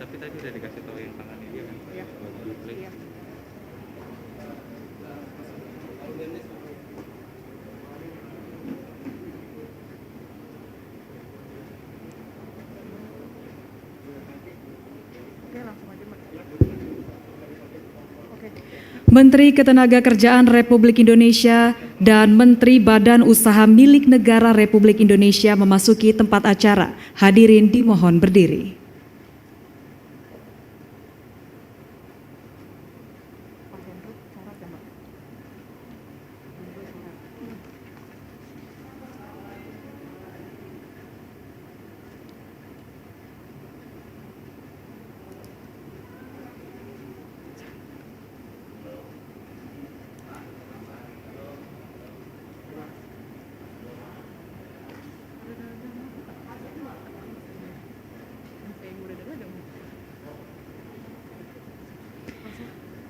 Tapi tadi udah dikasih tahu yang tangannya dia kan? Iya. Iya. Menteri Ketenagakerjaan Republik Indonesia dan Menteri Badan Usaha Milik Negara Republik Indonesia memasuki tempat acara. Hadirin dimohon berdiri.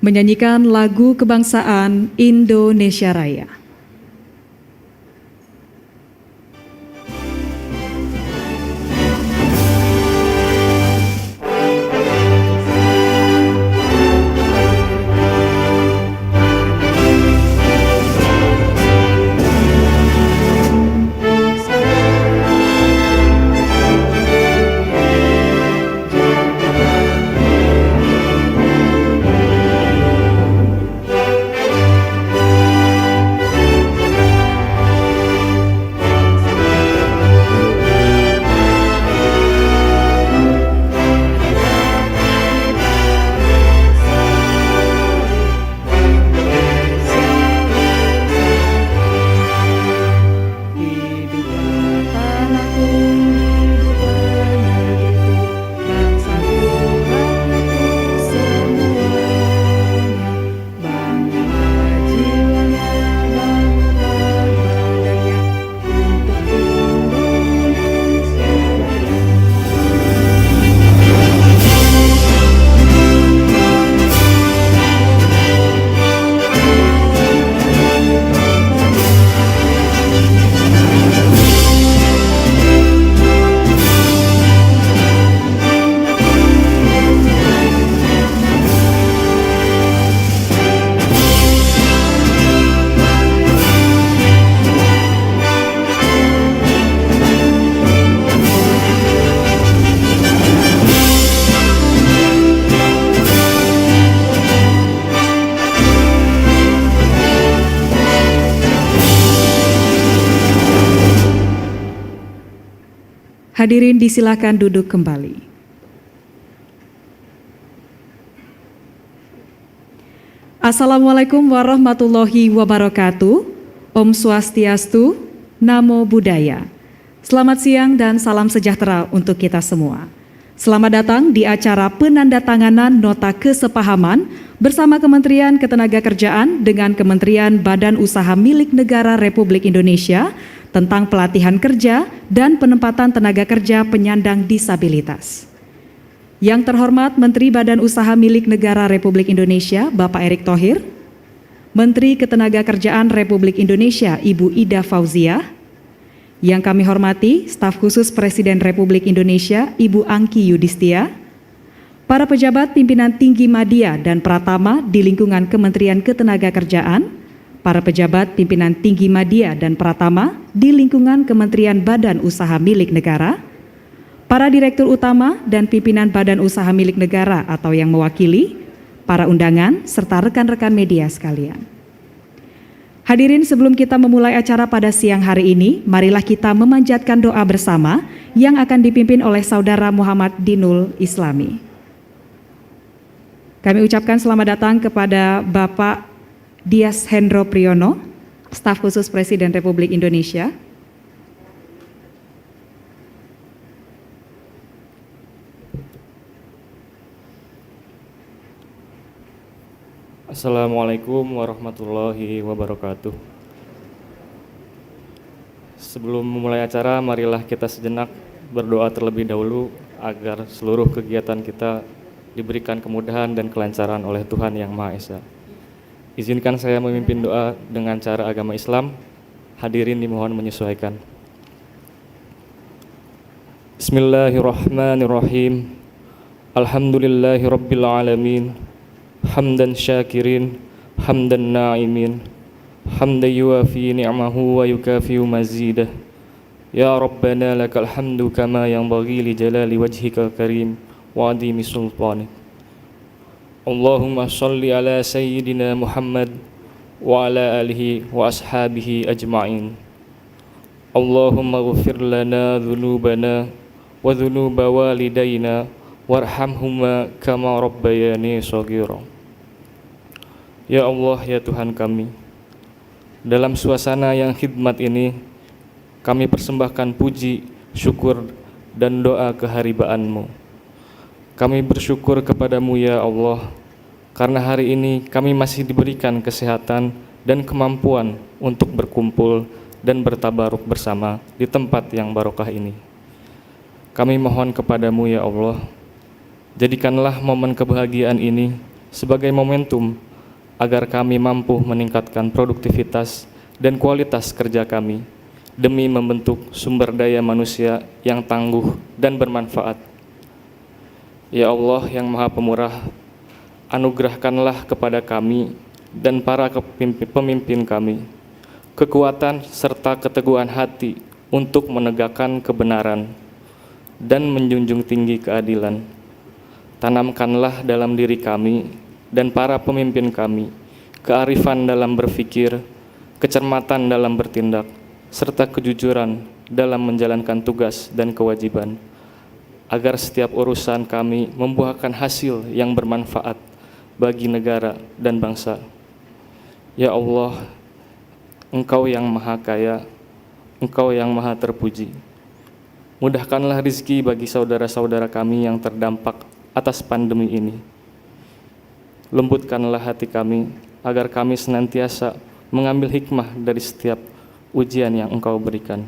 Menyanyikan lagu kebangsaan Indonesia Raya. Hadirin disilakan duduk kembali. Assalamualaikum warahmatullahi wabarakatuh. Om Swastiastu, Namo Buddhaya. Selamat siang dan salam sejahtera untuk kita semua. Selamat datang di acara penandatanganan nota kesepahaman bersama Kementerian Ketenagakerjaan dengan Kementerian Badan Usaha Milik Negara Republik Indonesia tentang pelatihan kerja dan penempatan tenaga kerja penyandang disabilitas. Yang terhormat Menteri Badan Usaha Milik Negara Republik Indonesia, Bapak Erick Thohir, Menteri Ketenagakerjaan Republik Indonesia, Ibu Ida Fauziah, yang kami hormati Staf Khusus Presiden Republik Indonesia, Ibu Angki Yudhistia, para pejabat pimpinan tinggi Madya dan Pratama di lingkungan Kementerian Ketenagakerjaan, para pejabat pimpinan tinggi Madya dan Pratama di lingkungan Kementerian Badan Usaha Milik Negara, para direktur utama dan pimpinan Badan Usaha Milik Negara atau yang mewakili, para undangan, serta rekan-rekan media sekalian. Hadirin, sebelum kita memulai acara pada siang hari ini, marilah kita memanjatkan doa bersama yang akan dipimpin oleh Saudara Muhammad Dinul Islami. Kami ucapkan selamat datang kepada Bapak Dias Hendro Priyono, Staf Khusus Presiden Republik Indonesia. Assalamualaikum warahmatullahi wabarakatuh. Sebelum memulai acara, marilah kita sejenak berdoa terlebih dahulu agar seluruh kegiatan kita diberikan kemudahan dan kelancaran oleh Tuhan Yang Maha Esa. Izinkan saya memimpin doa dengan cara agama Islam. Hadirin dimohon menyesuaikan. Bismillahirrahmanirrahim. Alhamdulillahirabbil alamin. Hamdan syakirin, hamdan na'imin, hamdan yuafi ni'mahu wa yukafiu mazidah. Ya Rabbana lakal hamdu kama yanbaghi li jalali wajhikal karim wa adimi sultanik. Allahumma salli ala sayyidina Muhammad wa ala alihi wa ashabihi ajma'in. Allahumma ghfir lana dhunubana wa dhunuba walidayna warhamhuma kama rabbayani shaghira. Ya Allah, ya Tuhan kami, dalam suasana yang khidmat ini, kami persembahkan puji, syukur, dan doa keharibaanmu. Kami bersyukur kepadamu ya Allah, karena hari ini kami masih diberikan kesehatan dan kemampuan untuk berkumpul dan bertabaruk bersama di tempat yang barokah ini. Kami mohon kepadamu ya Allah, jadikanlah momen kebahagiaan ini sebagai momentum agar kami mampu meningkatkan produktivitas dan kualitas kerja kami demi membentuk sumber daya manusia yang tangguh dan bermanfaat. Ya Allah yang Maha Pemurah, anugerahkanlah kepada kami dan para pemimpin kami kekuatan serta keteguhan hati untuk menegakkan kebenaran dan menjunjung tinggi keadilan. Tanamkanlah dalam diri kami dan para pemimpin kami kearifan dalam berpikir, kecermatan dalam bertindak, serta kejujuran dalam menjalankan tugas dan kewajiban, agar setiap urusan kami membuahkan hasil yang bermanfaat bagi negara dan bangsa. Ya Allah, Engkau yang Maha Kaya, Engkau yang Maha Terpuji. Mudahkanlah rezeki bagi saudara-saudara kami yang terdampak atas pandemi ini. Lembutkanlah hati kami agar kami senantiasa mengambil hikmah dari setiap ujian yang Engkau berikan.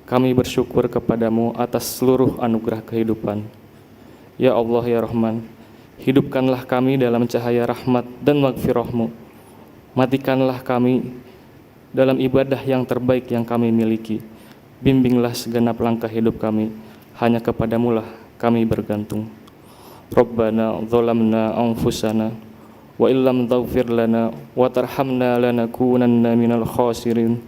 Kami bersyukur kepadamu atas seluruh anugerah kehidupan. Ya Allah ya Rahman, hidupkanlah kami dalam cahaya rahmat dan maghfirah-Mu. Matikanlah kami dalam ibadah yang terbaik yang kami miliki. Bimbinglah segenap langkah hidup kami, hanya kepadamu lah kami bergantung. Rabbana zalamna anfusana wa illam taghfir lana wa tarhamna lanakunanna minal khasirin.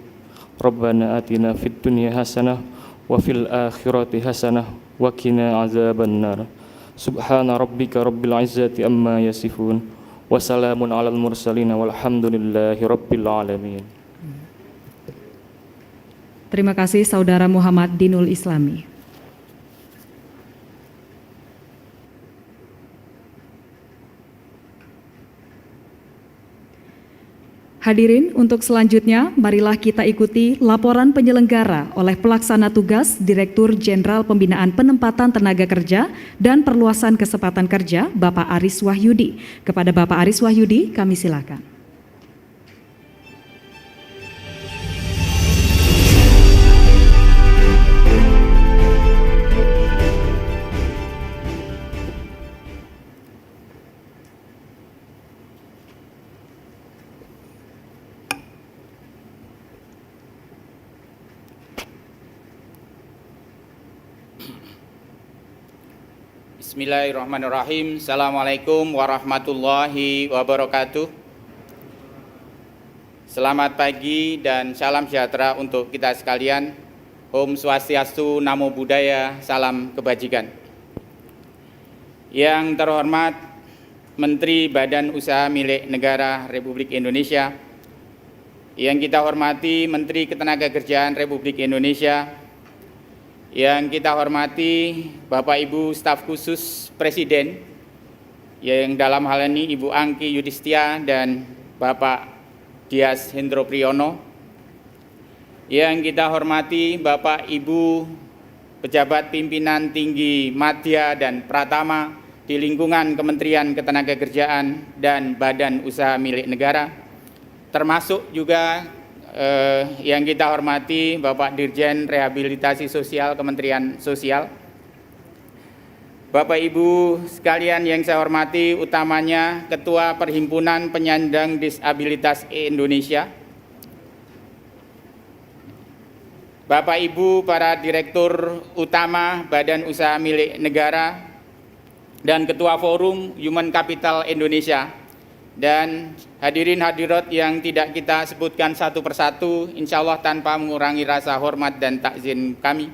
Rabbana atina fid dunya hasanah wa fil akhirati hasanah wa qina azabannar. Subhana rabbika rabbil izzati amma yasifun wa salamun alal mursalin walhamdulillahi rabbil alamin. Terima kasih Saudara Muhammad Dinul Islami. Hadirin, untuk selanjutnya, marilah kita ikuti laporan penyelenggara oleh pelaksana tugas Direktur Jenderal Pembinaan Penempatan Tenaga Kerja dan Perluasan Kesempatan Kerja, Bapak Aris Wahyudi. Kepada Bapak Aris Wahyudi, kami silakan. Bismillahirrahmanirrahim. Assalamualaikum warahmatullahi wabarakatuh. Selamat pagi dan salam sejahtera untuk kita sekalian. Om Swastiastu, Namo Buddhaya, salam kebajikan. Yang terhormat Menteri Badan Usaha Milik Negara Republik Indonesia, yang kita hormati Menteri Ketenagakerjaan Republik Indonesia, yang kita hormati Bapak Ibu staf khusus Presiden, yang dalam hal ini Ibu Angki Yudhistia dan Bapak Dias Hendro Priyono, yang kita hormati Bapak Ibu pejabat pimpinan tinggi madya dan pratama di lingkungan Kementerian Ketenagakerjaan dan Badan Usaha Milik Negara, termasuk juga yang kita hormati Bapak Dirjen Rehabilitasi Sosial Kementerian Sosial, Bapak Ibu sekalian yang saya hormati, utamanya Ketua Perhimpunan Penyandang Disabilitas Indonesia, Bapak Ibu para Direktur Utama Badan Usaha Milik Negara dan Ketua Forum Human Capital Indonesia, dan hadirin hadirat yang tidak kita sebutkan satu persatu, insya Allah tanpa mengurangi rasa hormat dan takzim kami.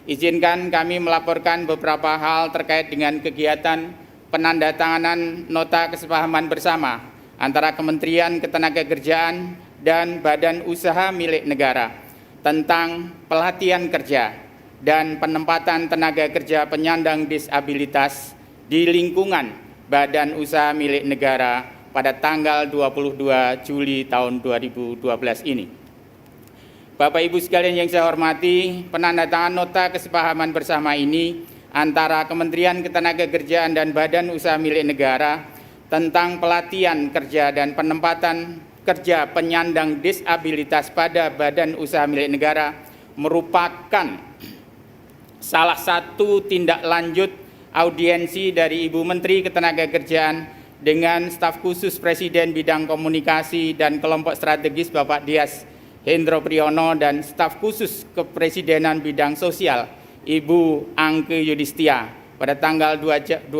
Izinkan kami melaporkan beberapa hal terkait dengan kegiatan penandatanganan nota kesepahaman bersama antara Kementerian Ketenagakerjaan dan Badan Usaha Milik Negara tentang pelatihan kerja dan penempatan tenaga kerja penyandang disabilitas di lingkungan Badan Usaha Milik Negara pada tanggal 22 Juli tahun 2012 ini. Bapak Ibu sekalian yang saya hormati, penandatangan nota kesepahaman bersama ini antara Kementerian Ketenagakerjaan dan Badan Usaha Milik Negara tentang pelatihan kerja dan penempatan kerja penyandang disabilitas pada Badan Usaha Milik Negara merupakan salah satu tindak lanjut audiensi dari Ibu Menteri Ketenagakerjaan dengan staf khusus Presiden bidang komunikasi dan kelompok strategis Bapak Dias Hendro Priyono dan staf khusus Kepresidenan bidang sosial Ibu Angki Yudhistia pada tanggal 20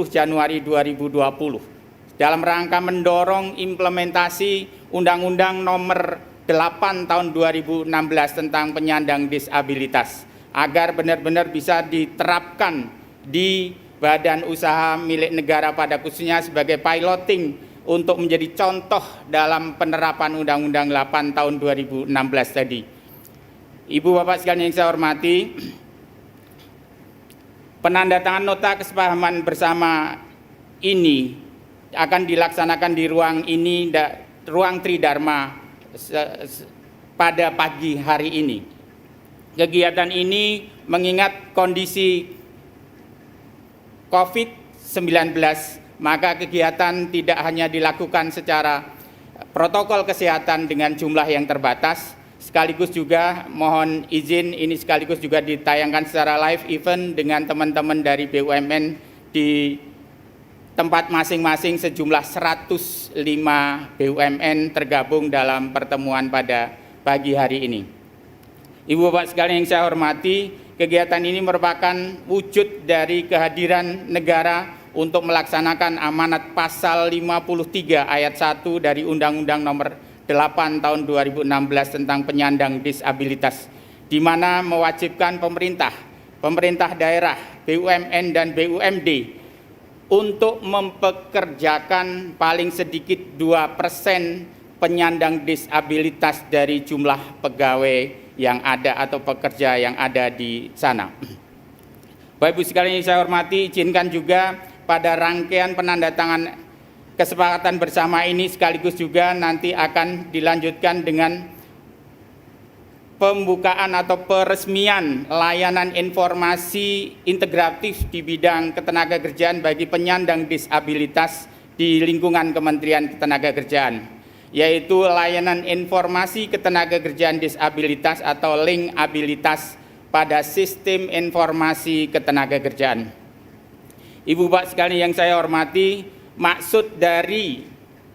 Januari 2020 dalam rangka mendorong implementasi Undang-Undang Nomor 8 Tahun 2016 tentang penyandang disabilitas agar benar-benar bisa diterapkan di Badan Usaha Milik Negara pada khususnya sebagai piloting untuk menjadi contoh dalam penerapan Undang-Undang 8 tahun 2016 tadi. Ibu Bapak sekalian yang saya hormati, penandatangan nota kesepahaman bersama ini akan dilaksanakan di ruang ini, ruang Tridharma pada pagi hari ini. Kegiatan ini mengingat kondisi COVID-19, maka kegiatan tidak hanya dilakukan secara protokol kesehatan dengan jumlah yang terbatas, sekaligus juga mohon izin ini sekaligus juga ditayangkan secara live event dengan teman-teman dari BUMN di tempat masing-masing sejumlah 105 BUMN tergabung dalam pertemuan pada pagi hari ini. Ibu Bapak sekalian yang saya hormati, kegiatan ini merupakan wujud dari kehadiran negara untuk melaksanakan amanat pasal 53 ayat 1 dari Undang-Undang Nomor 8 Tahun 2016 tentang penyandang disabilitas, di mana mewajibkan pemerintah daerah, BUMN dan BUMD untuk mempekerjakan paling sedikit 2% penyandang disabilitas dari jumlah pegawai yang ada atau pekerja yang ada di sana. Bapak Ibu sekalian yang saya hormati, izinkan juga pada rangkaian penandatangan kesepakatan bersama ini sekaligus juga nanti akan dilanjutkan dengan pembukaan atau peresmian layanan informasi integratif di bidang ketenagakerjaan bagi penyandang disabilitas di lingkungan Kementerian Ketenagakerjaan, yaitu layanan informasi ketenagakerjaan disabilitas atau link abilitas pada sistem informasi ketenagakerjaan. Ibu Bapak sekalian yang saya hormati, maksud dari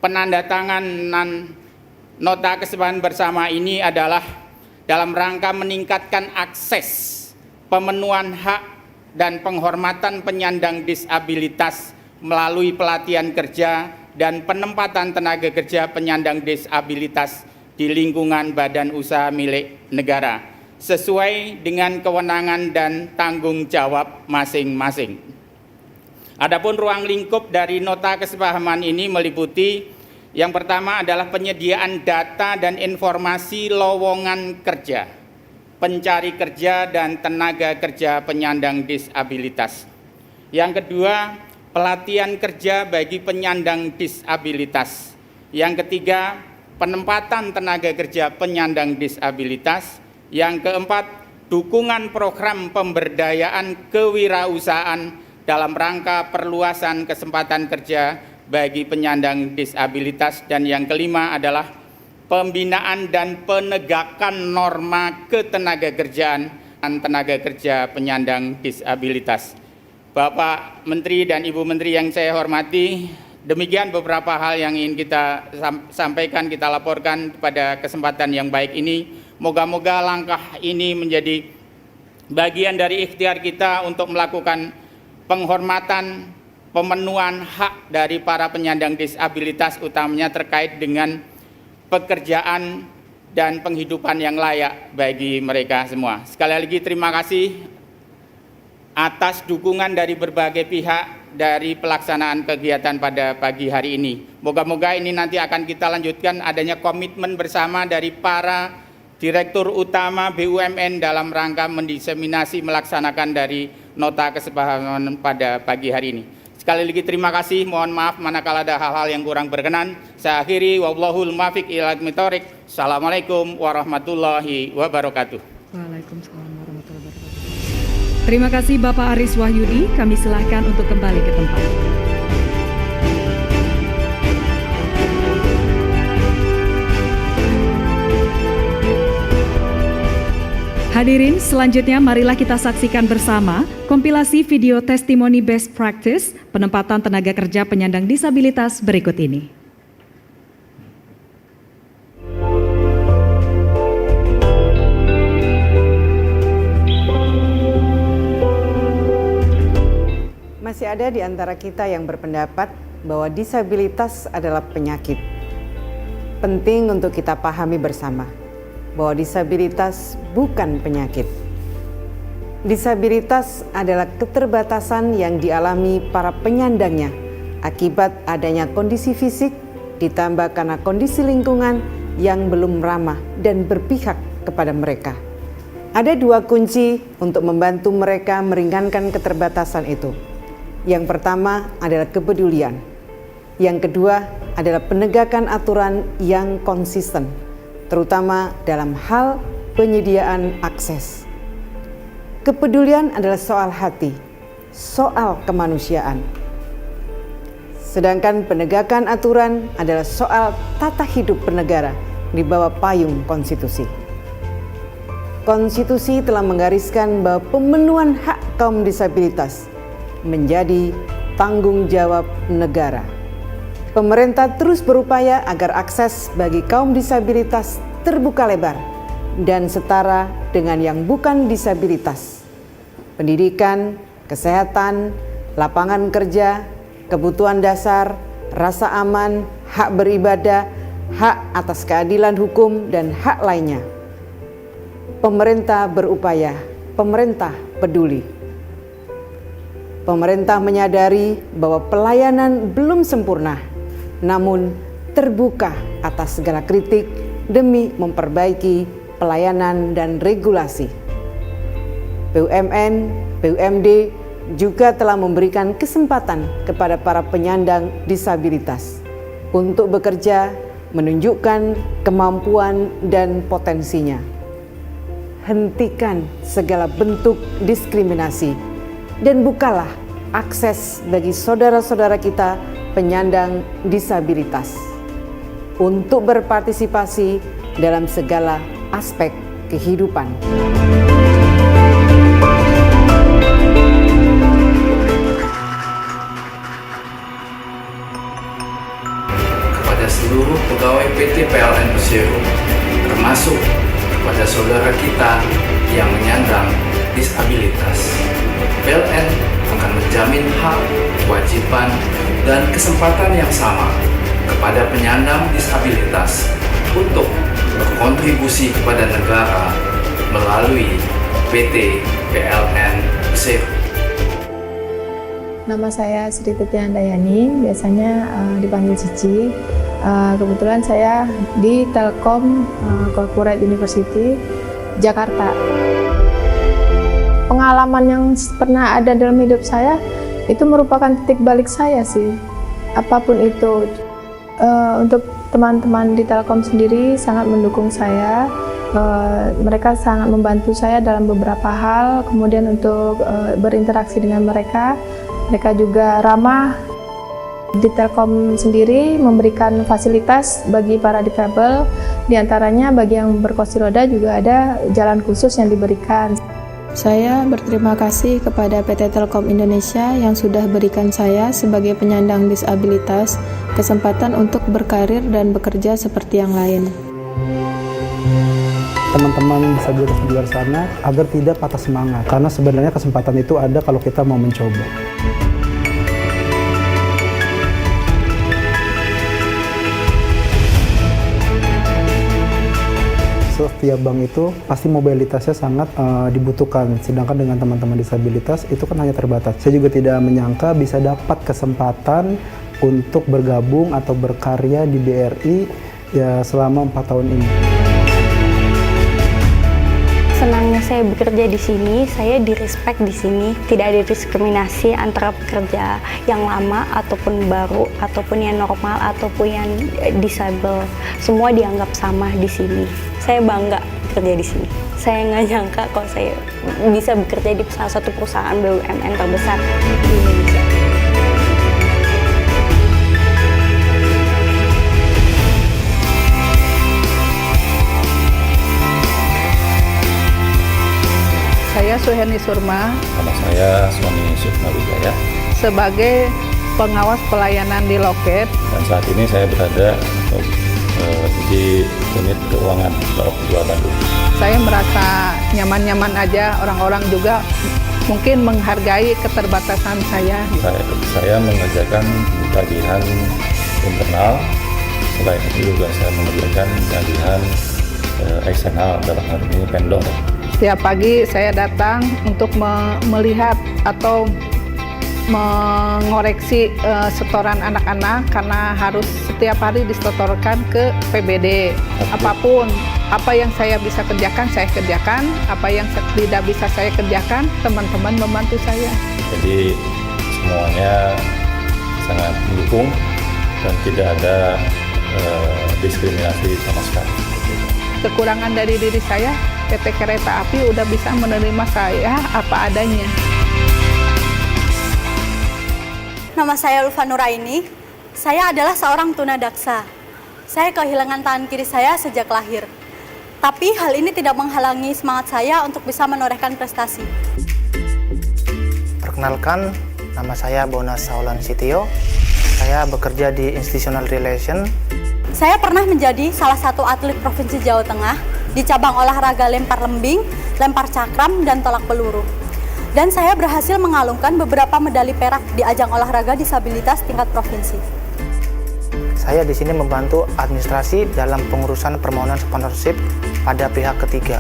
penandatanganan nota kesepakatan bersama ini adalah dalam rangka meningkatkan akses, pemenuhan hak dan penghormatan penyandang disabilitas melalui pelatihan kerja dan penempatan tenaga kerja penyandang disabilitas di lingkungan badan usaha milik negara sesuai dengan kewenangan dan tanggung jawab masing-masing. Adapun ruang lingkup dari nota kesepahaman ini meliputi yang pertama adalah penyediaan data dan informasi lowongan kerja, pencari kerja dan tenaga kerja penyandang disabilitas. Yang kedua, pelatihan kerja bagi penyandang disabilitas. Yang ketiga, penempatan tenaga kerja penyandang disabilitas. Yang keempat, dukungan program pemberdayaan kewirausahaan dalam rangka perluasan kesempatan kerja bagi penyandang disabilitas. Dan yang kelima adalah pembinaan dan penegakan norma ketenagakerjaan dan tenaga kerja penyandang disabilitas. Bapak Menteri dan Ibu Menteri yang saya hormati, demikian beberapa hal yang ingin kita sampaikan, kita laporkan pada kesempatan yang baik ini. Moga-moga langkah ini menjadi bagian dari ikhtiar kita untuk melakukan penghormatan, pemenuhan hak dari para penyandang disabilitas, utamanya terkait dengan pekerjaan dan penghidupan yang layak bagi mereka semua. Sekali lagi terima kasih atas dukungan dari berbagai pihak dari pelaksanaan kegiatan pada pagi hari ini. Moga-moga ini nanti akan kita lanjutkan adanya komitmen bersama dari para Direktur Utama BUMN dalam rangka mendiseminasi melaksanakan dari nota kesepahaman pada pagi hari ini. Sekali lagi terima kasih, mohon maaf manakala ada hal-hal yang kurang berkenan. Saya akhiri, wallahul muwaffiq ila aqwamit thoriq. Assalamualaikum warahmatullahi wabarakatuh. Waalaikumsalam warahmatullahi wabarakatuh. Terima kasih Bapak Aris Wahyudi, kami silahkan untuk kembali ke tempat. Hadirin, selanjutnya marilah kita saksikan bersama kompilasi video testimoni best practice penempatan tenaga kerja penyandang disabilitas berikut ini. Masih ada di antara kita yang berpendapat bahwa disabilitas adalah penyakit. Penting untuk kita pahami bersama bahwa disabilitas bukan penyakit. Disabilitas adalah keterbatasan yang dialami para penyandangnya akibat adanya kondisi fisik ditambah karena kondisi lingkungan yang belum ramah dan berpihak kepada mereka. Ada dua kunci untuk membantu mereka meringankan keterbatasan itu. Yang pertama adalah kepedulian. Yang kedua adalah penegakan aturan yang konsisten, terutama dalam hal penyediaan akses. Kepedulian adalah soal hati, soal kemanusiaan. Sedangkan penegakan aturan adalah soal tata hidup bernegara di bawah payung konstitusi. Konstitusi telah menggariskan bahwa pemenuhan hak kaum disabilitas menjadi tanggung jawab negara. Pemerintah terus berupaya agar akses bagi kaum disabilitas terbuka lebar dan setara dengan yang bukan disabilitas. Pendidikan, kesehatan, lapangan kerja, kebutuhan dasar, rasa aman, hak beribadah, hak atas keadilan hukum, dan hak lainnya. Pemerintah berupaya, pemerintah peduli. Pemerintah menyadari bahwa pelayanan belum sempurna, namun terbuka atas segala kritik demi memperbaiki pelayanan dan regulasi. BUMN, BUMD, juga telah memberikan kesempatan kepada para penyandang disabilitas untuk bekerja, menunjukkan kemampuan dan potensinya. Hentikan segala bentuk diskriminasi dan bukalah akses bagi saudara-saudara kita penyandang disabilitas untuk berpartisipasi dalam segala aspek kehidupan. Kepada seluruh pegawai PT PLN Persero, termasuk kepada saudara kita yang menyandang disabilitas, PLN akan menjamin hak, kewajiban, dan kesempatan yang sama kepada penyandang disabilitas untuk berkontribusi kepada negara melalui PT PLN Persero. Nama saya Sri Titi Handayani, biasanya dipanggil Cici. Kebetulan saya di Telkom Corporate University, Jakarta. Pengalaman yang pernah ada dalam hidup saya, itu merupakan titik balik saya sih. Apapun itu, untuk teman-teman di Telkom sendiri sangat mendukung saya. Mereka sangat membantu saya dalam beberapa hal, kemudian untuk berinteraksi dengan mereka juga ramah. Di Telkom sendiri memberikan fasilitas bagi para difabel, diantaranya bagi yang berkursi roda juga ada jalan khusus yang diberikan. Saya berterima kasih kepada PT Telkom Indonesia yang sudah berikan saya sebagai penyandang disabilitas kesempatan untuk berkarir dan bekerja seperti yang lain. Teman-teman disabilitas di luar sana agar tidak patah semangat, karena sebenarnya kesempatan itu ada kalau kita mau mencoba. Setiap bank itu pasti mobilitasnya sangat dibutuhkan, sedangkan dengan teman-teman disabilitas itu kan hanya terbatas. Saya juga tidak menyangka bisa dapat kesempatan untuk bergabung atau berkarya di BRI ya selama 4 tahun ini. Senangnya saya bekerja di sini, saya di-respect di sini, tidak ada diskriminasi antara pekerja yang lama ataupun baru, ataupun yang normal ataupun yang disable. Semua dianggap sama di sini. Saya bangga bekerja di sini. Saya nggak nyangka kalau saya bisa bekerja di salah satu perusahaan BUMN terbesar di Indonesia. Saya Suheni Surma. Nama saya Sony Sukma Wijaya. Sebagai pengawas pelayanan di loket. Dan saat ini saya berada di unit keuangan Daop 2 Bandung. Saya merasa nyaman-nyaman aja, orang-orang juga mungkin menghargai keterbatasan saya. Saya mengerjakan tagihan internal, selain itu juga saya mengerjakan tagihan eksternal, dalam hal ini vendor. Setiap pagi saya datang untuk melihat atau mengoreksi setoran anak-anak karena harus setiap hari disetorkan ke PBD. Apapun, apa yang saya bisa kerjakan, saya kerjakan. Apa yang tidak bisa saya kerjakan, teman-teman membantu saya. Jadi semuanya sangat mendukung dan tidak ada diskriminasi sama sekali. Kekurangan dari diri saya, PT Kereta Api udah bisa menerima saya apa adanya. Nama saya Ulfa Nuraini. Saya adalah seorang tunadaksa. Saya kehilangan tangan kiri saya sejak lahir. Tapi hal ini tidak menghalangi semangat saya untuk bisa menorehkan prestasi. Perkenalkan, nama saya Bonas Saulan Sitio. Saya bekerja di Institutional Relation. Saya pernah menjadi salah satu atlet Provinsi Jawa Tengah di cabang olahraga lempar lembing, lempar cakram, dan tolak peluru. Dan saya berhasil mengalungkan beberapa medali perak di ajang olahraga disabilitas tingkat provinsi. Saya di sini membantu administrasi dalam pengurusan permohonan sponsorship pada pihak ketiga.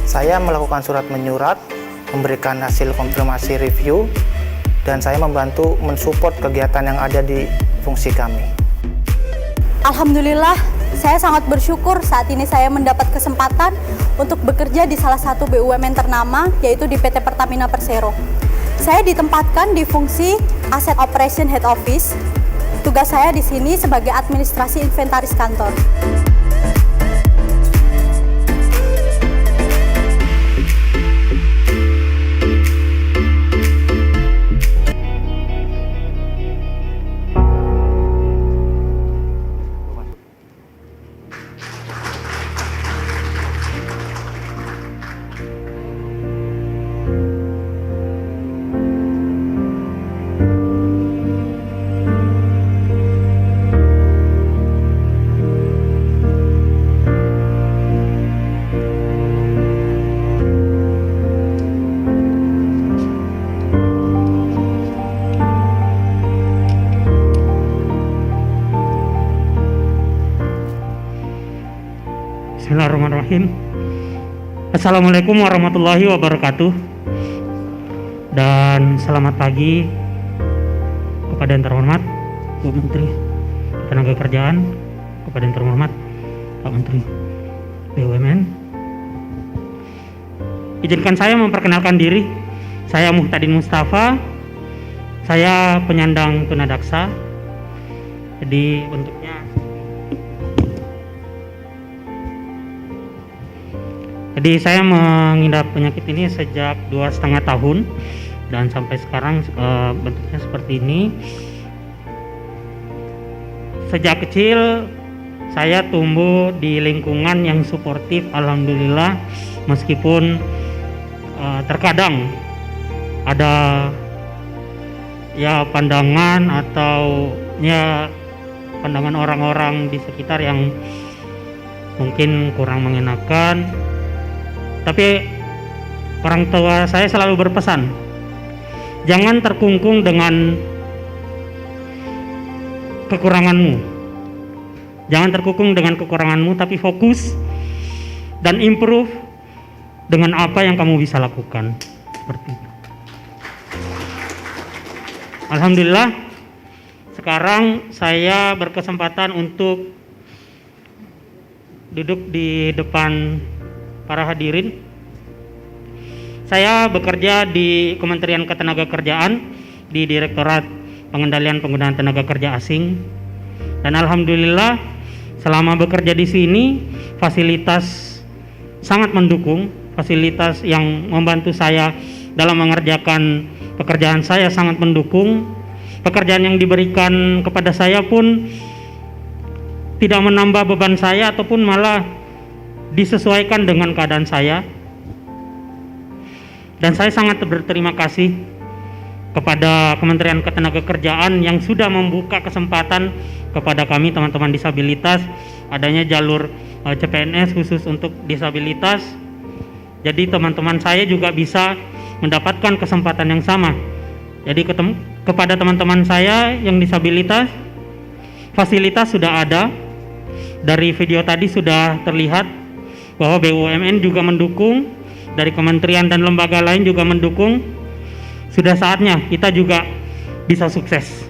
Saya melakukan surat menyurat, memberikan hasil konfirmasi review, dan saya membantu mensupport kegiatan yang ada di fungsi kami. Alhamdulillah, saya sangat bersyukur saat ini saya mendapat kesempatan untuk bekerja di salah satu BUMN ternama, yaitu di PT Pertamina Persero. Saya ditempatkan di fungsi Asset Operation Head Office. Tugas saya di sini sebagai administrasi inventaris kantor. Bismillahirrahmanirrahim. Assalamualaikum warahmatullahi wabarakatuh. Dan selamat pagi kepada yang terhormat Bu Menteri Ketenagakerjaan, kepada yang terhormat Pak Menteri BUMN. Izinkan saya memperkenalkan diri. Saya Muhtadin Mustafa. Saya penyandang tunadaksa. Jadi bentuknya Jadi saya mengidap penyakit ini sejak 2,5 tahun dan sampai sekarang bentuknya seperti ini. Sejak kecil saya tumbuh di lingkungan yang suportif, alhamdulillah, meskipun terkadang ada ya pandangan atau ya pandangan orang-orang di sekitar yang mungkin kurang mengenakan. Tapi orang tua saya selalu berpesan, jangan terkungkung dengan kekuranganmu. Jangan terkungkung dengan kekuranganmu, tapi fokus dan improve dengan apa yang kamu bisa lakukan. Seperti itu. Alhamdulillah, sekarang saya berkesempatan untuk duduk di depan para hadirin. Saya bekerja di Kementerian Ketenagakerjaan di Direktorat Pengendalian Penggunaan Tenaga Kerja Asing. Dan alhamdulillah selama bekerja di sini fasilitas sangat mendukung, fasilitas yang membantu saya dalam mengerjakan pekerjaan saya sangat mendukung. Pekerjaan yang diberikan kepada saya pun tidak menambah beban saya ataupun malah disesuaikan dengan keadaan saya. Dan saya sangat berterima kasih kepada Kementerian Ketenagakerjaan yang sudah membuka kesempatan kepada kami teman-teman disabilitas, adanya jalur CPNS khusus untuk disabilitas. Jadi teman-teman saya juga bisa mendapatkan kesempatan yang sama. Jadi kepada teman-teman saya yang disabilitas, fasilitas sudah ada. Dari video tadi sudah terlihat bahwa BUMN juga mendukung, dari kementerian dan lembaga lain juga mendukung. Sudah saatnya kita juga bisa sukses.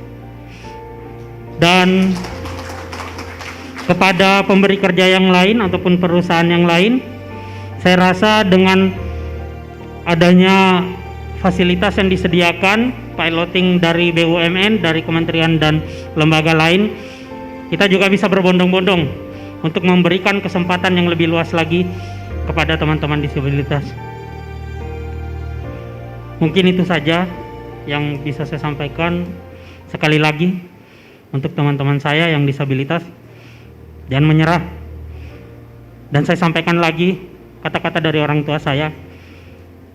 Dan kepada pemberi kerja yang lain ataupun perusahaan yang lain, saya rasa dengan adanya fasilitas yang disediakan, piloting dari BUMN, dari kementerian dan lembaga lain, kita juga bisa berbondong-bondong untuk memberikan kesempatan yang lebih luas lagi kepada teman-teman disabilitas. Mungkin itu saja yang bisa saya sampaikan. Sekali lagi untuk teman-teman saya yang disabilitas, jangan menyerah. Dan saya sampaikan lagi kata-kata dari orang tua saya,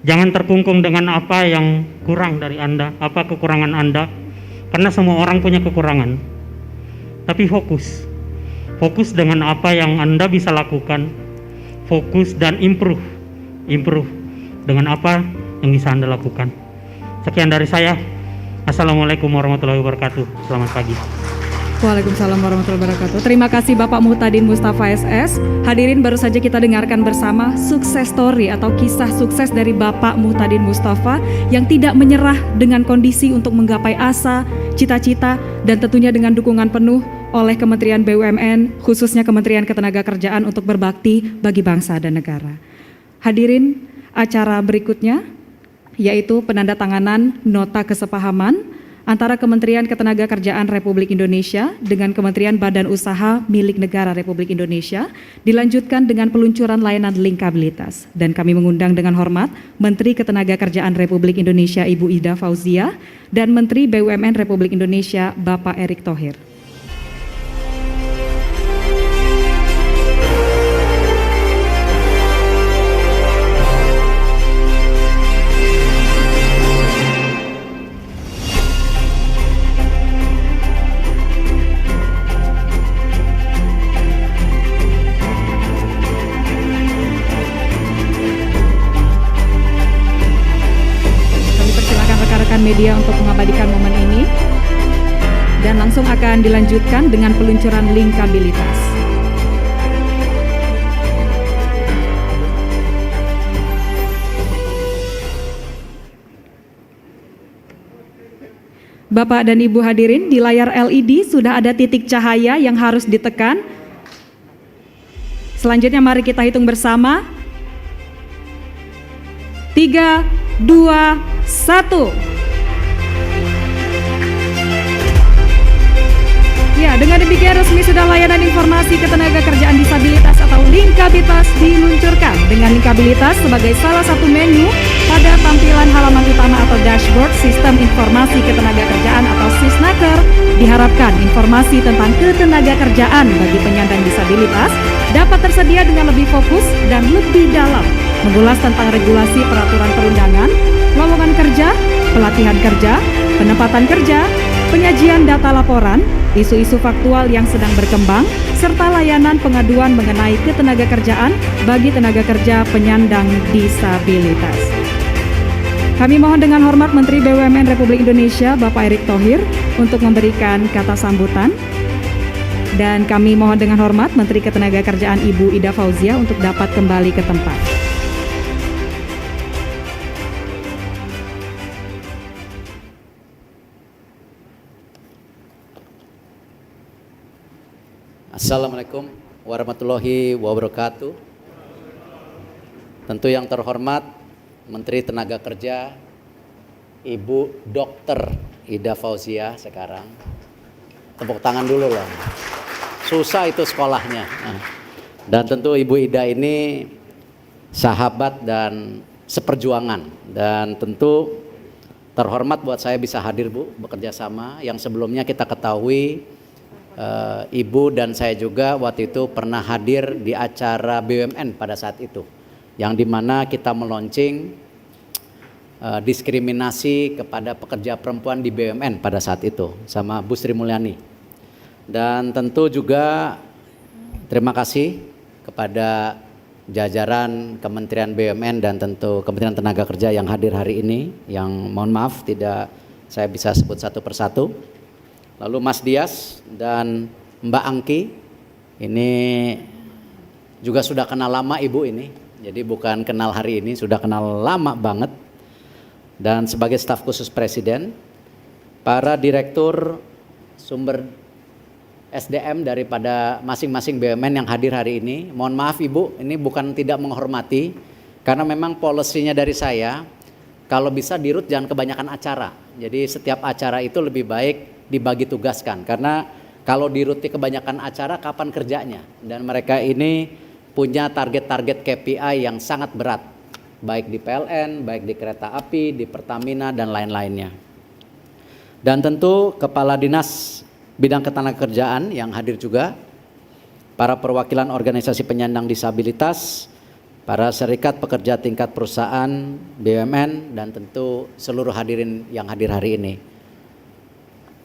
jangan terkungkung dengan apa yang kurang dari Anda, apa kekurangan Anda, karena semua orang punya kekurangan. Tapi fokus dengan apa yang Anda bisa lakukan, fokus dan improve dengan apa yang bisa Anda lakukan. Sekian dari saya. Assalamualaikum warahmatullahi wabarakatuh. Selamat pagi. Waalaikumsalam warahmatullahi wabarakatuh. Terima kasih Bapak Muhtadin Mustafa SS. Hadirin, baru saja kita dengarkan bersama sukses story atau kisah sukses dari Bapak Muhtadin Mustafa yang tidak menyerah dengan kondisi untuk menggapai asa, cita-cita, dan tentunya dengan dukungan penuh oleh Kementerian BUMN, khususnya Kementerian Ketenagakerjaan untuk berbakti bagi bangsa dan negara. Hadirin, acara berikutnya yaitu penandatanganan nota kesepahaman antara Kementerian Ketenagakerjaan Republik Indonesia dengan Kementerian Badan Usaha Milik Negara Republik Indonesia dilanjutkan dengan peluncuran layanan linkabilitas. Dan kami mengundang dengan hormat Menteri Ketenagakerjaan Republik Indonesia Ibu Ida Fauzia dan Menteri BUMN Republik Indonesia Bapak Erick Thohir. Media untuk mengabadikan momen ini dan langsung akan dilanjutkan dengan peluncuran linkabilitas. Bapak dan Ibu hadirin, di layar LED sudah ada titik cahaya yang harus ditekan. Selanjutnya mari kita hitung bersama. 3, 2, 1. Ya, dengan demikian resmi sudah layanan informasi ketenagakerjaan disabilitas atau linkabilitas diluncurkan. Dengan linkabilitas sebagai salah satu menu pada tampilan halaman utama atau dashboard Sistem Informasi Ketenagakerjaan atau Sisnaker, diharapkan informasi tentang ketenagakerjaan bagi penyandang disabilitas dapat tersedia dengan lebih fokus dan lebih dalam, mengulas tentang regulasi peraturan perundangan, lowongan kerja, pelatihan kerja, penempatan kerja, penyajian data laporan, isu-isu faktual yang sedang berkembang, serta layanan pengaduan mengenai ketenagakerjaan bagi tenaga kerja penyandang disabilitas. Kami mohon dengan hormat Menteri BUMN Republik Indonesia Bapak Erick Thohir untuk memberikan kata sambutan. Dan kami mohon dengan hormat Menteri Ketenagakerjaan Ibu Ida Fauzia untuk dapat kembali ke tempat. Assalamualaikum warahmatullahi wabarakatuh. Tentu yang terhormat Menteri Tenaga Kerja Ibu Dr. Ida Fauzia sekarang. Tepuk tangan dulu loh. Susah itu sekolahnya. Dan tentu Ibu Ida ini sahabat dan seperjuangan. Dan tentu terhormat buat saya bisa hadir Bu, bekerja sama. Yang sebelumnya kita ketahui Ibu dan saya juga waktu itu pernah hadir di acara BUMN pada saat itu, yang dimana kita meluncing diskriminasi kepada pekerja perempuan di BUMN pada saat itu sama Bu Sri Mulyani. Dan tentu juga terima kasih kepada jajaran Kementerian BUMN dan tentu Kementerian Tenaga Kerja yang hadir hari ini, yang mohon maaf tidak saya bisa sebut satu persatu. Lalu Mas Dias dan Mbak Angki, ini juga sudah kenal lama Ibu ini, jadi bukan kenal hari ini, sudah kenal lama banget. Dan sebagai staf khusus Presiden, para direktur sumber SDM daripada masing-masing BUMN yang hadir hari ini, mohon maaf Ibu, ini bukan tidak menghormati, karena memang polisinya dari saya, kalau bisa dirut jangan kebanyakan acara. Jadi setiap acara itu lebih baik dibagi tugaskan, karena kalau diruti kebanyakan acara kapan kerjanya, dan mereka ini punya target-target KPI yang sangat berat, baik di PLN, baik di kereta api, di Pertamina dan lain-lainnya. Dan tentu Kepala Dinas Bidang Ketenagakerjaan yang hadir juga, para perwakilan organisasi penyandang disabilitas, para serikat pekerja tingkat perusahaan BUMN, dan tentu seluruh hadirin yang hadir hari ini.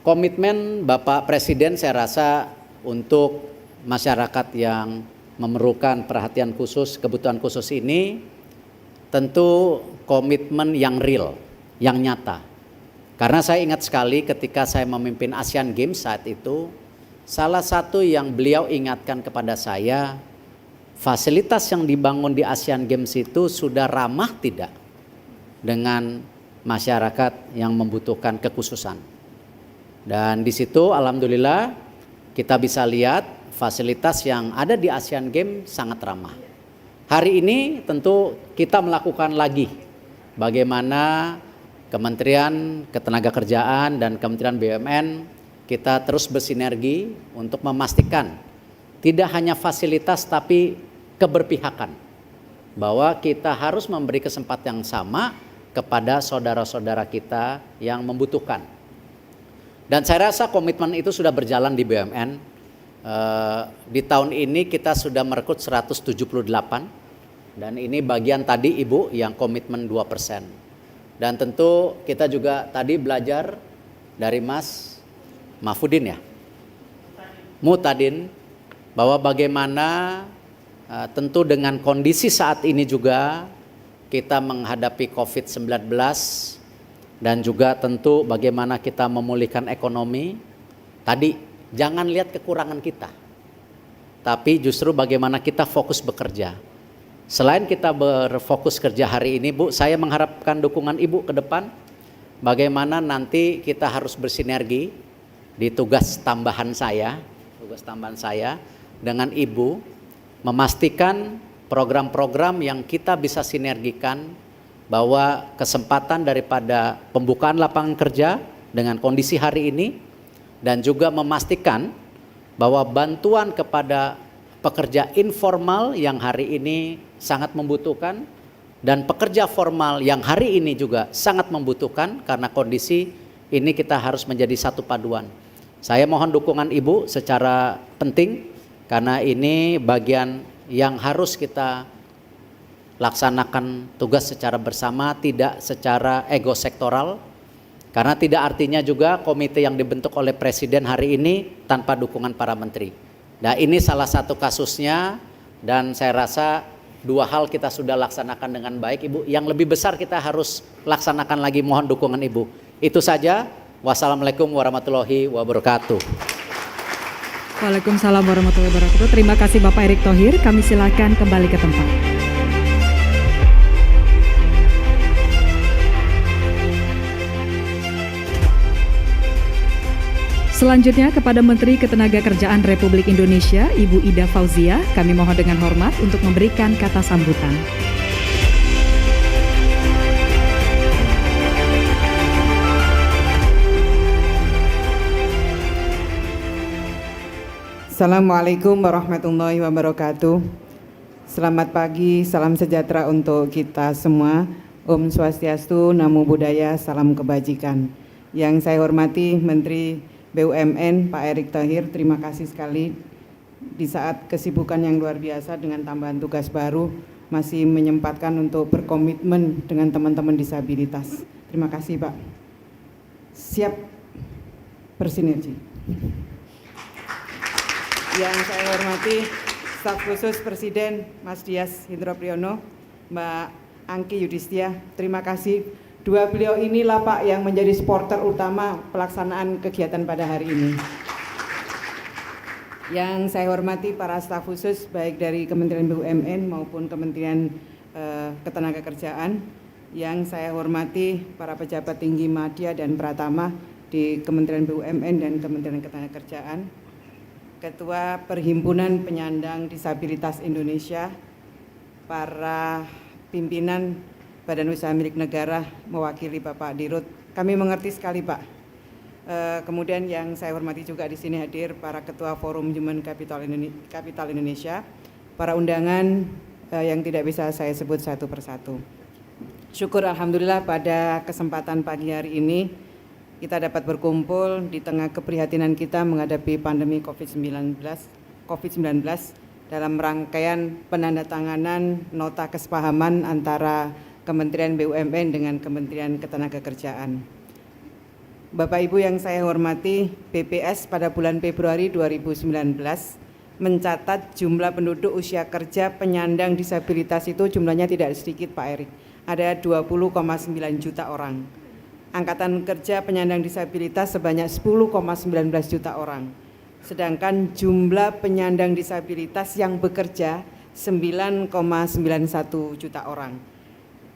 Komitmen Bapak Presiden saya rasa untuk masyarakat yang memerlukan perhatian khusus, kebutuhan khusus ini tentu komitmen yang real, yang nyata. Karena saya ingat sekali ketika saya memimpin Asian Games saat itu, salah satu yang beliau ingatkan kepada saya, fasilitas yang dibangun di Asian Games itu sudah ramah tidak dengan masyarakat yang membutuhkan kekhususan. Dan di situ alhamdulillah kita bisa lihat fasilitas yang ada di Asian Games sangat ramah. Hari ini tentu kita melakukan lagi bagaimana Kementerian Ketenagakerjaan dan Kementerian BUMN kita terus bersinergi untuk memastikan tidak hanya fasilitas tapi keberpihakan, bahwa kita harus memberi kesempatan yang sama kepada saudara-saudara kita yang membutuhkan. Dan saya rasa komitmen itu sudah berjalan di BUMN. Di tahun ini kita sudah merekrut 178, dan ini bagian tadi Ibu yang komitmen 2%. Dan tentu kita juga tadi belajar dari Mas Mahfudin ya, Mutadin, bahwa bagaimana tentu dengan kondisi saat ini juga kita menghadapi COVID-19, dan juga tentu bagaimana kita memulihkan ekonomi. Tadi jangan lihat kekurangan kita, tapi justru bagaimana kita fokus bekerja. Selain kita berfokus kerja hari ini, Bu, saya mengharapkan dukungan Ibu ke depan. Bagaimana nanti kita harus bersinergi di tugas tambahan saya dengan Ibu, memastikan program-program yang kita bisa sinergikan, bahwa kesempatan daripada pembukaan lapangan kerja dengan kondisi hari ini, dan juga memastikan bahwa bantuan kepada pekerja informal yang hari ini sangat membutuhkan, dan pekerja formal yang hari ini juga sangat membutuhkan, karena kondisi ini kita harus menjadi satu paduan. Saya mohon dukungan Ibu secara penting, karena ini bagian yang harus kita laksanakan tugas secara bersama, tidak secara ego sektoral, karena tidak artinya juga komite yang dibentuk oleh Presiden hari ini tanpa dukungan para menteri. Nah, ini salah satu kasusnya, dan saya rasa dua hal kita sudah laksanakan dengan baik, Ibu. Yang lebih besar kita harus laksanakan lagi, mohon dukungan Ibu. Itu saja. Wassalamualaikum warahmatullahi wabarakatuh. Waalaikumsalam warahmatullahi wabarakatuh. Terima kasih Bapak Erick Thohir. Kami silakan kembali ke tempat. Selanjutnya kepada Menteri Ketenagakerjaan Republik Indonesia, Ibu Ida Fauzia, kami mohon dengan hormat untuk memberikan kata sambutan. Assalamualaikum warahmatullahi wabarakatuh. Selamat pagi, salam sejahtera untuk kita semua. Om Swastiastu, Namo Buddhaya, salam kebajikan. Yang saya hormati Menteri BUMN Pak Erick Thohir, terima kasih sekali di saat kesibukan yang luar biasa dengan tambahan tugas baru masih menyempatkan untuk berkomitmen dengan teman-teman disabilitas. Terima kasih Pak. Siap bersinergi. Yang saya hormati staf khusus Presiden Mas Dias Hendro-Priyono, Mbak Angki Yudhistia, terima kasih. Dua beliau inilah Pak yang menjadi supporter utama pelaksanaan kegiatan pada hari ini. Yang saya hormati para staf khusus baik dari Kementerian BUMN maupun Kementerian Ketenagakerjaan. Yang saya hormati para pejabat tinggi media dan pratama di Kementerian BUMN dan Kementerian Ketenagakerjaan. Ketua Perhimpunan Penyandang Disabilitas Indonesia, para pimpinan Badan Usaha Milik Negara mewakili Bapak Dirut, kami mengerti sekali Pak. Kemudian yang saya hormati juga di sini hadir para Ketua Forum Human Capital Indonesia, para undangan yang tidak bisa saya sebut satu persatu. Syukur alhamdulillah pada kesempatan pagi hari ini kita dapat berkumpul di tengah keprihatinan kita menghadapi pandemi COVID-19 dalam rangkaian penandatanganan nota kesepahaman antara Kementerian BUMN dengan Kementerian Ketenagakerjaan. Bapak Ibu yang saya hormati, BPS pada bulan Februari 2019 mencatat jumlah penduduk usia kerja penyandang disabilitas itu jumlahnya tidak sedikit Pak Erick, ada 20,9 juta orang. Angkatan kerja penyandang disabilitas sebanyak 10,19 juta orang. Sedangkan jumlah penyandang disabilitas yang bekerja 9,91 juta orang.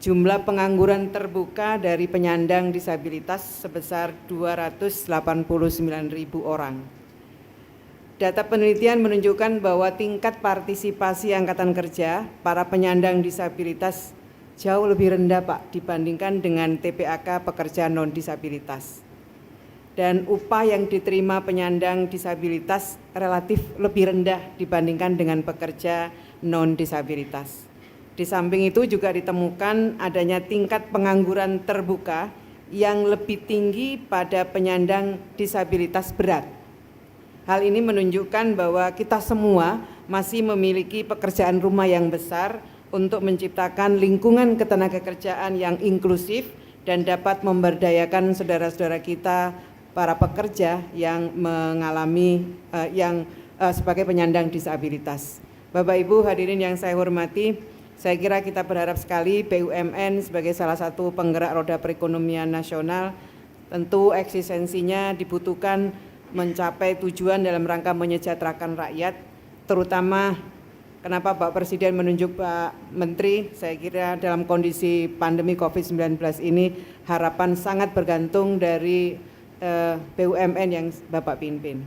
Jumlah pengangguran terbuka dari penyandang disabilitas sebesar 289.000 orang. Data penelitian menunjukkan bahwa tingkat partisipasi angkatan kerja para penyandang disabilitas jauh lebih rendah Pak dibandingkan dengan TPAK pekerja non-disabilitas. Dan upah yang diterima penyandang disabilitas relatif lebih rendah dibandingkan dengan pekerja non-disabilitas. Di samping itu juga ditemukan adanya tingkat pengangguran terbuka yang lebih tinggi pada penyandang disabilitas berat. Hal ini menunjukkan bahwa kita semua masih memiliki pekerjaan rumah yang besar untuk menciptakan lingkungan ketenagakerjaan yang inklusif dan dapat memberdayakan saudara-saudara kita para pekerja yang mengalami sebagai penyandang disabilitas. Bapak Ibu hadirin yang saya hormati, saya kira kita berharap sekali BUMN sebagai salah satu penggerak roda perekonomian nasional, tentu eksistensinya dibutuhkan mencapai tujuan dalam rangka menyejahterakan rakyat, terutama kenapa Pak Presiden menunjuk Pak Menteri. Saya kira dalam kondisi pandemi COVID-19 ini harapan sangat bergantung dari BUMN yang Bapak pimpin.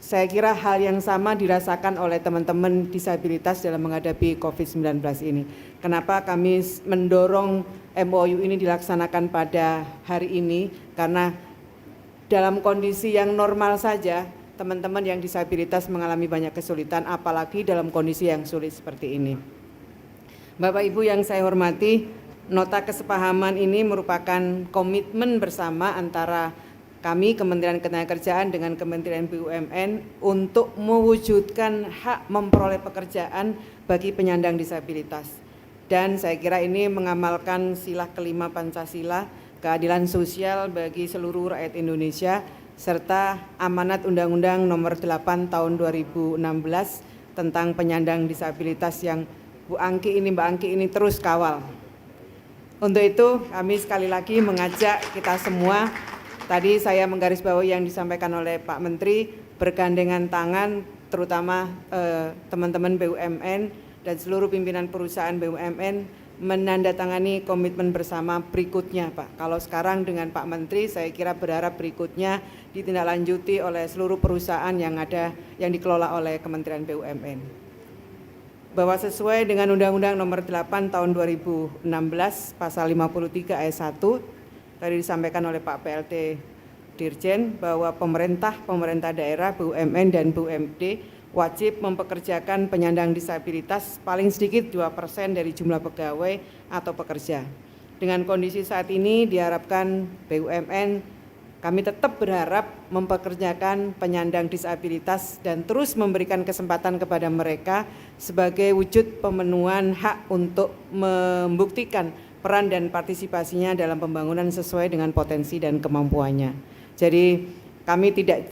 Saya kira hal yang sama dirasakan oleh teman-teman disabilitas dalam menghadapi COVID-19 ini. Kenapa kami mendorong MOU ini dilaksanakan pada hari ini? Karena dalam kondisi yang normal saja, teman-teman yang disabilitas mengalami banyak kesulitan, apalagi dalam kondisi yang sulit seperti ini. Bapak Ibu yang saya hormati, nota kesepahaman ini merupakan komitmen bersama antara kami Kementerian Ketenagakerjaan dengan Kementerian BUMN untuk mewujudkan hak memperoleh pekerjaan bagi penyandang disabilitas. Dan saya kira ini mengamalkan sila kelima Pancasila, keadilan sosial bagi seluruh rakyat Indonesia, serta amanat Undang-Undang Nomor 8 Tahun 2016 tentang penyandang disabilitas yang Mbak Angki ini terus kawal. Untuk itu kami sekali lagi mengajak kita semua, tadi saya menggarisbawahi yang disampaikan oleh Pak Menteri, bergandengan tangan terutama teman-teman BUMN dan seluruh pimpinan perusahaan BUMN menandatangani komitmen bersama berikutnya Pak. Kalau sekarang dengan Pak Menteri, saya kira berharap berikutnya ditindaklanjuti oleh seluruh perusahaan yang ada yang dikelola oleh Kementerian BUMN. Bahwa sesuai dengan Undang-Undang Nomor 8 Tahun 2016 Pasal 53 Ayat 1 tadi disampaikan oleh Pak PLT Dirjen bahwa pemerintah daerah, BUMN dan BUMD wajib mempekerjakan penyandang disabilitas paling sedikit 2% dari jumlah pegawai atau pekerja. Dengan kondisi saat ini diharapkan BUMN kami tetap berharap mempekerjakan penyandang disabilitas dan terus memberikan kesempatan kepada mereka sebagai wujud pemenuhan hak untuk membuktikan peran dan partisipasinya dalam pembangunan sesuai dengan potensi dan kemampuannya. Jadi kami tidak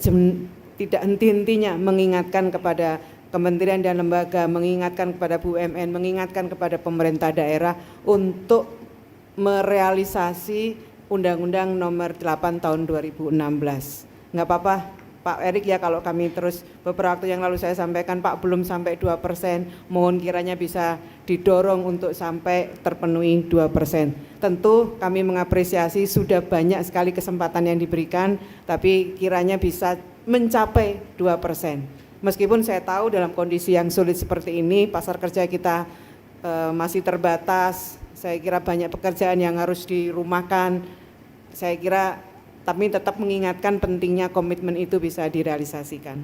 henti-hentinya mengingatkan kepada kementerian dan lembaga, mengingatkan kepada BUMN, mengingatkan kepada pemerintah daerah untuk merealisasi Undang-Undang Nomor 8 Tahun 2016. Nggak apa-apa Pak Erik ya kalau kami terus beberapa waktu yang lalu saya sampaikan Pak belum sampai 2%, mohon kiranya bisa didorong untuk sampai terpenuhi 2%. Tentu kami mengapresiasi sudah banyak sekali kesempatan yang diberikan, tapi kiranya bisa mencapai 2%. Meskipun saya tahu dalam kondisi yang sulit seperti ini, pasar kerja kita masih terbatas, saya kira banyak pekerjaan yang harus dirumahkan, saya kira tapi tetap mengingatkan pentingnya komitmen itu bisa direalisasikan.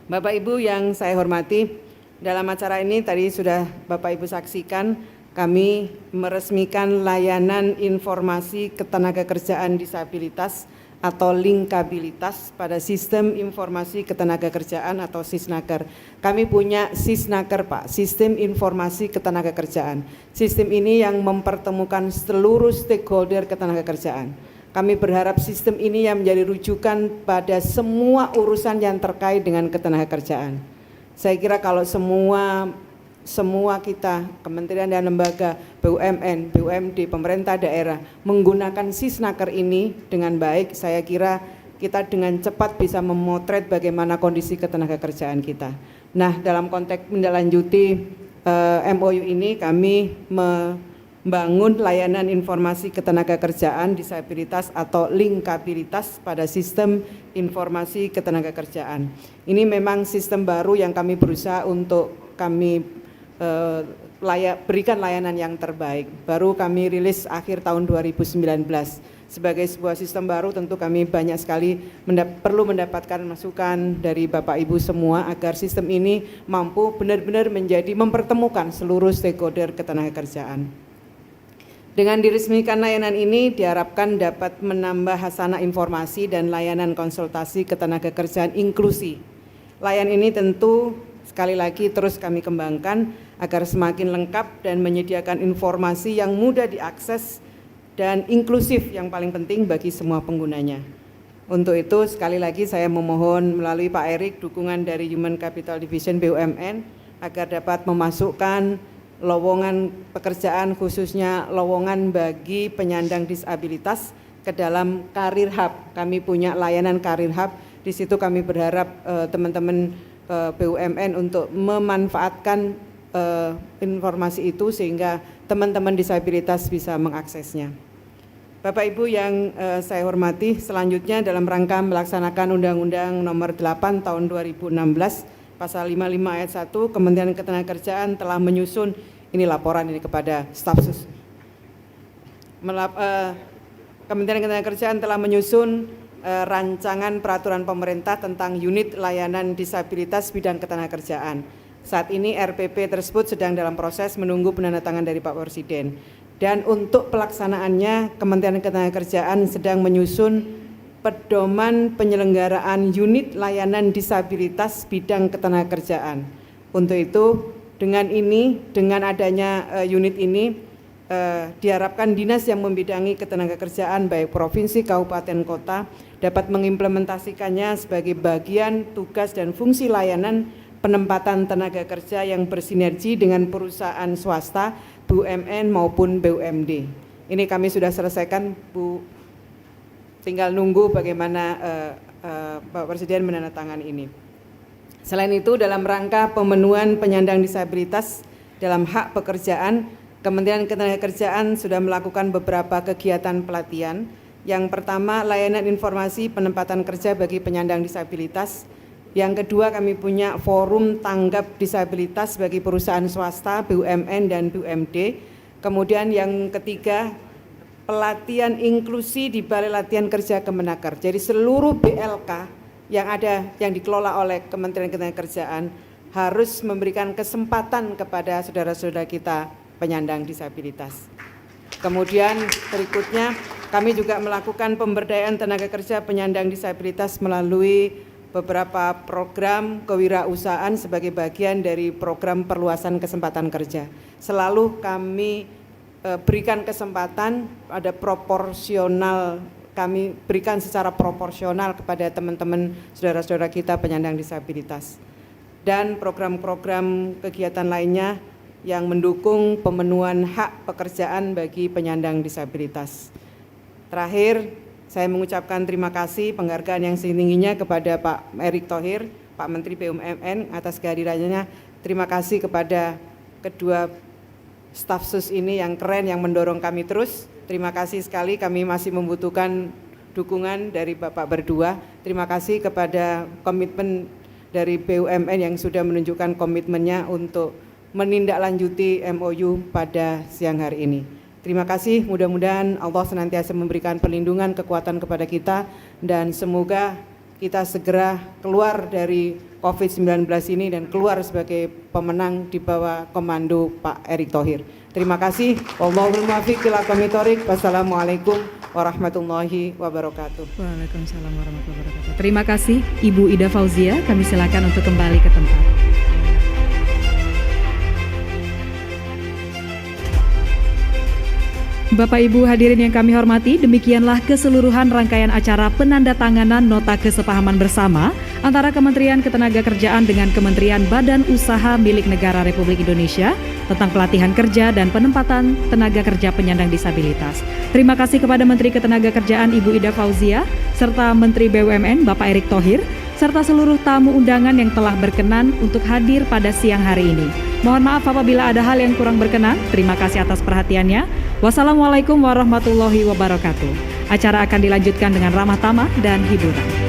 Bapak Ibu yang saya hormati, dalam acara ini tadi sudah Bapak Ibu saksikan, kami meresmikan layanan informasi ketenagakerjaan disabilitas atau linkabilitas pada sistem informasi ketenagakerjaan atau Sisnaker. Kami punya Sisnaker Pak, sistem informasi ketenagakerjaan. Sistem ini yang mempertemukan seluruh stakeholder ketenagakerjaan. Kami berharap sistem ini yang menjadi rujukan pada semua urusan yang terkait dengan ketenagakerjaan. Saya kira kalau semua kita, kementerian dan lembaga, BUMN, BUMD, pemerintah daerah menggunakan Sisnaker ini dengan baik, saya kira kita dengan cepat bisa memotret bagaimana kondisi ketenagakerjaan kita. Nah, dalam konteks menindaklanjuti MOU ini kami membangun layanan informasi ketenagakerjaan disabilitas atau linkabilitas pada sistem informasi ketenagakerjaan. Ini memang sistem baru yang kami berusaha untuk kami berikan layanan yang terbaik. Baru kami rilis akhir tahun 2019. Sebagai sebuah sistem baru tentu kami banyak sekali perlu mendapatkan masukan dari Bapak Ibu semua agar sistem ini mampu benar-benar mempertemukan seluruh stakeholder ketenagakerjaan. Dengan diresmikan layanan ini diharapkan dapat menambah hasanah informasi dan layanan konsultasi ketenagakerjaan inklusi. Layanan ini tentu sekali lagi terus kami kembangkan agar semakin lengkap dan menyediakan informasi yang mudah diakses dan inklusif yang paling penting bagi semua penggunanya. Untuk itu sekali lagi saya memohon melalui Pak Erik dukungan dari Human Capital Division BUMN agar dapat memasukkan lowongan pekerjaan khususnya lowongan bagi penyandang disabilitas ke dalam Karir Hub. Kami punya layanan Karir Hub, di situ kami berharap teman-teman BUMN untuk memanfaatkan informasi itu sehingga teman-teman disabilitas bisa mengaksesnya. Bapak Ibu yang saya hormati, selanjutnya dalam rangka melaksanakan Undang-Undang Nomor 8 Tahun 2016 Pasal 55 Ayat 1, Kementerian Ketenagakerjaan telah menyusun, ini laporan ini kepada staf sus. Kementerian Ketenagakerjaan telah menyusun rancangan peraturan pemerintah tentang unit layanan disabilitas bidang ketenagakerjaan. Saat ini RPP tersebut sedang dalam proses menunggu penandatangan dari Pak Presiden. Dan untuk pelaksanaannya Kementerian Ketenagakerjaan sedang menyusun pedoman penyelenggaraan unit layanan disabilitas bidang ketenagakerjaan. Untuk itu dengan adanya unit ini diharapkan dinas yang membidangi ketenagakerjaan baik provinsi, kabupaten, kota dapat mengimplementasikannya sebagai bagian tugas dan fungsi layanan penempatan tenaga kerja yang bersinergi dengan perusahaan swasta, BUMN maupun BUMD. Ini kami sudah selesaikan, Bu. Tinggal nunggu bagaimana Pak Presiden menandatangani ini. Selain itu, dalam rangka pemenuhan penyandang disabilitas dalam hak pekerjaan, Kementerian Ketenagakerjaan sudah melakukan beberapa kegiatan pelatihan. Yang pertama, layanan informasi penempatan kerja bagi penyandang disabilitas. Yang kedua, kami punya forum tanggap disabilitas bagi perusahaan swasta, BUMN dan BUMD. Kemudian yang ketiga, pelatihan inklusi di Balai Latihan Kerja Kemenaker. Jadi seluruh BLK yang dikelola oleh Kementerian Ketenagakerjaan harus memberikan kesempatan kepada saudara-saudara kita penyandang disabilitas. Kemudian berikutnya, kami juga melakukan pemberdayaan tenaga kerja penyandang disabilitas melalui beberapa program kewirausahaan sebagai bagian dari program perluasan kesempatan kerja. Selalu kami berikan kesempatan ada proporsional, kami berikan secara proporsional kepada teman-teman saudara-saudara kita penyandang disabilitas. Dan program-program kegiatan lainnya yang mendukung pemenuhan hak pekerjaan bagi penyandang disabilitas. Terakhir, saya mengucapkan terima kasih penghargaan yang setingginya kepada Pak Erick Thohir, Pak Menteri BUMN atas kehadirannya. Terima kasih kepada kedua staf sus ini yang keren yang mendorong kami terus. Terima kasih sekali, kami masih membutuhkan dukungan dari Bapak berdua. Terima kasih kepada komitmen dari BUMN yang sudah menunjukkan komitmennya untuk menindaklanjuti MOU pada siang hari ini. Terima kasih, mudah-mudahan Allah senantiasa memberikan perlindungan, kekuatan kepada kita dan semoga kita segera keluar dari COVID-19 ini dan keluar sebagai pemenang di bawah komando Pak Erick Thohir. Terima kasih. Wallahul muwaffiq ila aqwamit thoriq. Wassalamualaikum warahmatullahi wabarakatuh. Waalaikumsalam warahmatullahi wabarakatuh. Terima kasih Ibu Ida Fauzia. Kami silakan untuk kembali ke tempat. Bapak Ibu hadirin yang kami hormati, demikianlah keseluruhan rangkaian acara penandatanganan nota kesepahaman bersama antara Kementerian Ketenagakerjaan dengan Kementerian Badan Usaha Milik Negara Republik Indonesia tentang pelatihan kerja dan penempatan tenaga kerja penyandang disabilitas. Terima kasih kepada Menteri Ketenagakerjaan Ibu Ida Fauzia serta Menteri BUMN Bapak Erick Thohir serta seluruh tamu undangan yang telah berkenan untuk hadir pada siang hari ini. Mohon maaf apabila ada hal yang kurang berkenan. Terima kasih atas perhatiannya. Wassalamualaikum warahmatullahi wabarakatuh. Acara akan dilanjutkan dengan ramah tamah dan hiburan.